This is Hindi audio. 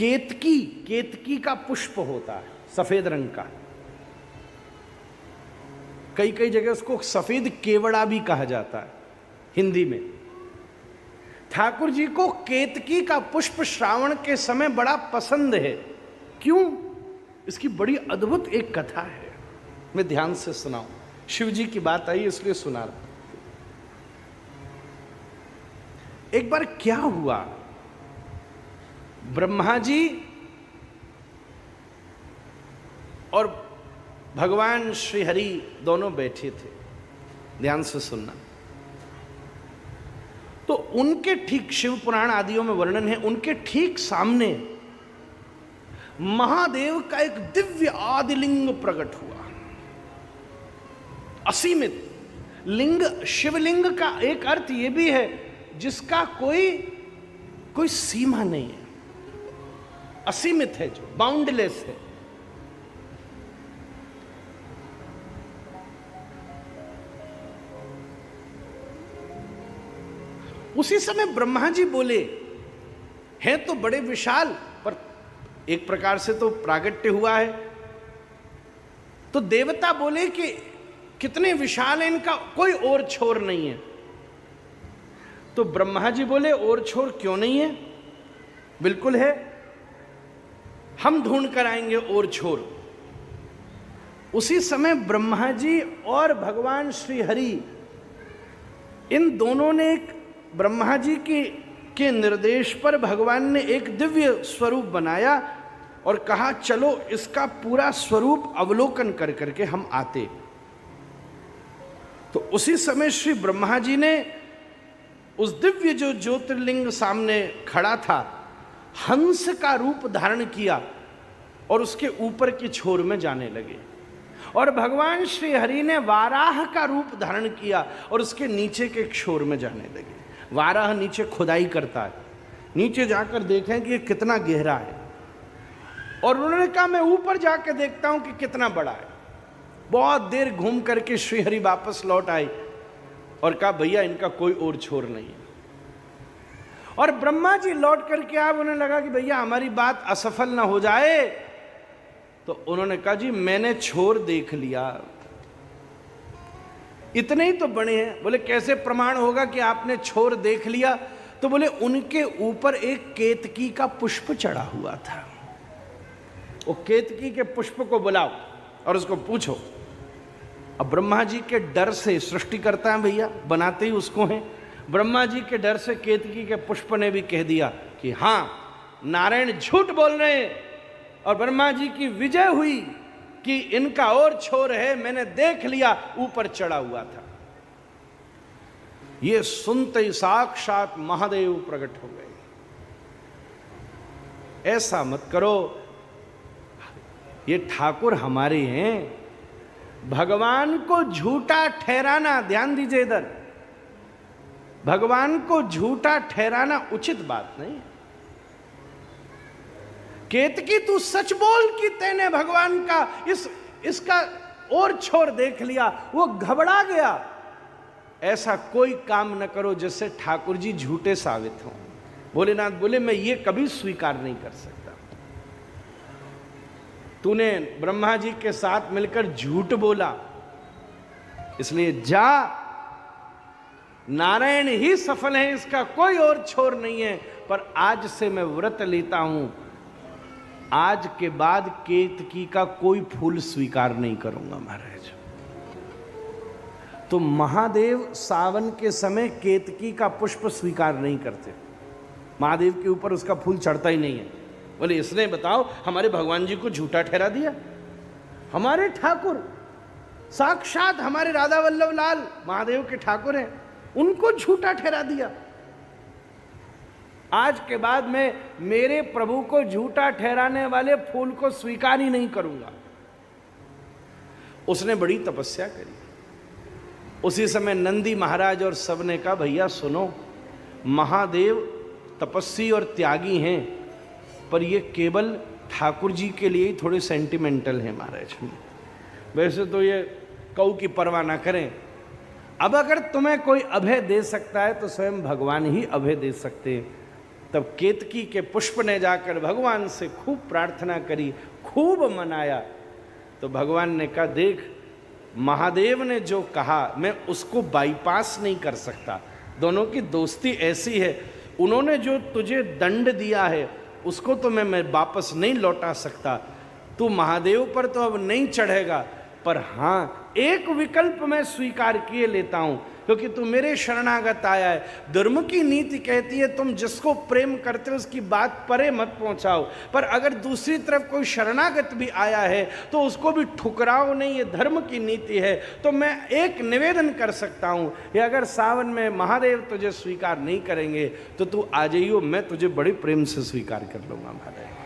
केतकी, केतकी का पुष्प होता है सफेद रंग का, कई कई जगह उसको सफेद केवड़ा भी कहा जाता है हिंदी में। ठाकुर जी को केतकी का पुष्प श्रावण के समय बड़ा पसंद है। क्यों? इसकी बड़ी अद्भुत एक कथा है, मैं ध्यान से सुनाऊं। शिव जी की बात आई इसलिए सुना रहा। एक बार क्या हुआ, ब्रह्मा जी और भगवान श्री हरि दोनों बैठे थे, ध्यान से सुनना। तो उनके ठीक, शिव पुराण आदियों में वर्णन है, उनके ठीक सामने महादेव का एक दिव्य आदिलिंग प्रकट हुआ। असीमित लिंग, शिवलिंग का एक अर्थ यह भी है जिसका कोई सीमा नहीं है, असीमित है, जो बाउंडलेस है। उसी समय ब्रह्मा जी बोले, हैं तो बड़े विशाल, पर एक प्रकार से तो प्रागट्य हुआ है। तो देवता बोले कि कितने विशाल हैं, इनका कोई और छोर नहीं है। तो ब्रह्मा जी बोले, और छोर क्यों नहीं है? बिल्कुल है, हम ढूंढ कर आएंगे और छोर। उसी समय ब्रह्मा जी और भगवान श्री हरि, इन दोनों ने ब्रह्मा जी के निर्देश पर भगवान ने एक दिव्य स्वरूप बनाया और कहा चलो इसका पूरा स्वरूप अवलोकन कर करके हम आते। तो उसी समय श्री ब्रह्मा जी ने उस दिव्य जो ज्योतिर्लिंग सामने खड़ा था, हंस का रूप धारण किया और उसके ऊपर की छोर में जाने लगे। और भगवान श्री हरि ने वाराह का रूप धारण किया और उसके नीचे के छोर में जाने लगे। वाराह नीचे खुदाई करता है, नीचे जाकर देखें कि ये कितना गहरा है। और उन्होंने कहा मैं ऊपर जाकर देखता हूं कि कितना बड़ा है। बहुत देर घूम करके श्री हरि वापस लौट आए और कहा भैया इनका कोई और छोर नहीं है। और ब्रह्मा जी लौट करके आए, उन्हें लगा कि भैया हमारी बात असफल ना हो जाए। तो उन्होंने कहा जी मैंने छोर देख लिया, इतने ही तो बने हैं। बोले कैसे प्रमाण होगा कि आपने छोर देख लिया? तो बोले उनके ऊपर एक केतकी का पुष्प चढ़ा हुआ था। वो केतकी के पुष्प को बुलाओ और उसको पूछो। अब ब्रह्मा जी के डर से, सृष्टि करता है भैया, बनाते ही उसको हैं, ब्रह्मा जी के डर से केतकी के पुष्प ने भी कह दिया कि हां नारायण झूठ बोल रहे हैं। और ब्रह्मा जी की विजय हुई कि इनका और छोर है, मैंने देख लिया, ऊपर चढ़ा हुआ था। ये सुनते ही साक्षात महादेव प्रकट हो गए। ऐसा मत करो, ये ठाकुर हमारे हैं। भगवान को झूठा ठहराना, ध्यान दीजिए इधर, भगवान को झूठा ठहराना उचित बात नहीं। केतकी तू सच बोल कि तेने भगवान का इसका और छोर देख लिया। वो घबरा गया। ऐसा कोई काम न करो जिससे ठाकुर जी झूठे साबित हों। भोलेनाथ बोले मैं ये कभी स्वीकार नहीं कर सकता। तूने ब्रह्मा जी के साथ मिलकर झूठ बोला, इसलिए जा, नारायण ही सफल है, इसका कोई और छोर नहीं है। पर आज से मैं व्रत लेता हूं, आज के बाद केतकी का कोई फूल स्वीकार नहीं करूंगा महाराज। तो महादेव सावन के समय केतकी का पुष्प स्वीकार नहीं करते, महादेव के ऊपर उसका फूल चढ़ता ही नहीं है। बोले इसने बताओ हमारे भगवान जी को झूठा ठहरा दिया। हमारे ठाकुर साक्षात हमारे राधा वल्लभ लाल महादेव के ठाकुर हैं, उनको झूठा ठहरा दिया। आज के बाद मैं मेरे प्रभु को झूठा ठहराने वाले फूल को स्वीकार ही नहीं करूंगा। उसने बड़ी तपस्या करी। उसी समय नंदी महाराज और सब ने कहा भैया सुनो, महादेव तपस्वी और त्यागी हैं, पर ये केवल ठाकुर जी के लिए ही थोड़े सेंटिमेंटल हैं महाराज। वैसे तो ये कऊ की परवाह ना करें। अब अगर तुम्हें कोई अभय दे सकता है तो स्वयं भगवान ही अभय दे सकते हैं। तब केतकी के पुष्प ने जाकर भगवान से खूब प्रार्थना करी, खूब मनाया। तो भगवान ने कहा, देख महादेव ने जो कहा मैं उसको बाईपास नहीं कर सकता। दोनों की दोस्ती ऐसी है, उन्होंने जो तुझे दंड दिया है उसको तो मैं वापस नहीं लौटा सकता। तू महादेव पर तो अब नहीं चढ़ेगा, पर हाँ एक विकल्प मैं स्वीकार किए लेता हूं, क्योंकि तू मेरे शरणागत आया है। धर्म की नीति कहती है तुम जिसको प्रेम करते हो उसकी बात परे मत पहुंचाओ, पर अगर दूसरी तरफ कोई शरणागत भी आया है तो उसको भी ठुकराओ नहीं, ये धर्म की नीति है। तो मैं एक निवेदन कर सकता हूं कि अगर सावन में महादेव तुझे स्वीकार नहीं करेंगे तो तू आ जाइयो, मैं तुझे बड़े प्रेम से स्वीकार कर लूंगा महादेव।